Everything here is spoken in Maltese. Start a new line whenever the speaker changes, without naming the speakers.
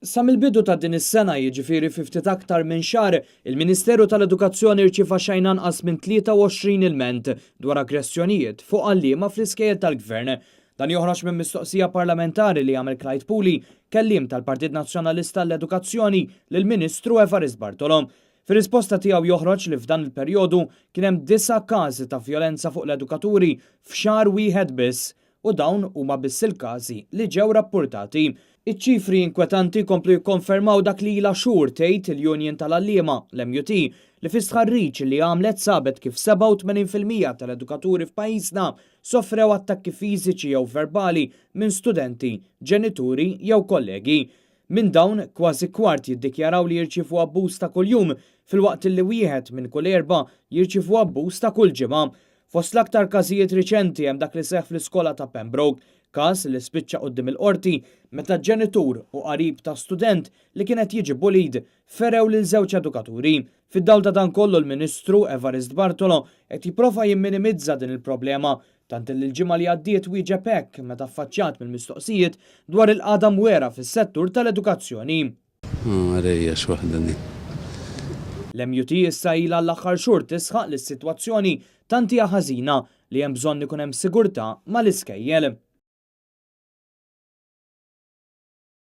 Sa mill-bidu ta' din is-sena jiġifieri fi ftit aktar minn xahar, il-Ministeru tal-Edukazzjoni rċieva xejn anqas minn 23 ilment dwar aggressjonijiet fuq għalliema fl-iskejjel tal-Gvern. Dan joħroġ minn mistoqsija parlamentari li għamel Clyde Puli, kelliem tal-Partit Nazzjonalista għall-Edukazzjoni lill-Ministru Evarist Bartolo. Fir-risposta tiegħu joħroġ li f'dan il-perjodu kien hemm 9 każi ta' vjolenza fuq l-edukaturi f'xahar wieħed biss u dawn huma biss il-każi li ġew rappurtati. Iċ-ċifri inkwetanti komplu jikkonfermaw dak li ilha xhur tgħid il-Union tal-Għalliema l-MUT li fi stħarriġ li għamlet sabet kif 87% tal-edukaturi f'pajjiżna soffrew attakki fiżiċi jew verbali minn studenti, ġenituri jew kollegi. Minn dawn kważi kwart jiddikjaraw li jirċievu abbuż ta' kuljum filwaqt li wieħed minn kull 4 jirċievu abbuż ta' kull ġimgħa. Fost l-aktar każijiet riċenti hemm dak li seħħ fl-iskola ta' Pembroke, każ li spiċċa quddiem il-qorti meta ġenitur u qarib ta' student li kienet jiġi bullied ferew lil żewġ edukaturi. Fid-dawl ta' dan kollu l-Ministru Evarist Bartolo qed jipprova jimminimizza din il-problema tant li l-ġimgħa li għaddiet wieġeb hekk meta affaċċjat mill-mistoqsijiet dwar il-qagħda mwera fis-settur tal-edukazzjoni.
Rejjex waħda din.
L-MUT issa ilha l-aħħar xhur tisħaq li s-sitwazzjoni tant hija ħażina li hemm bżonn ikun hemm sigurtà mal-iskejjel.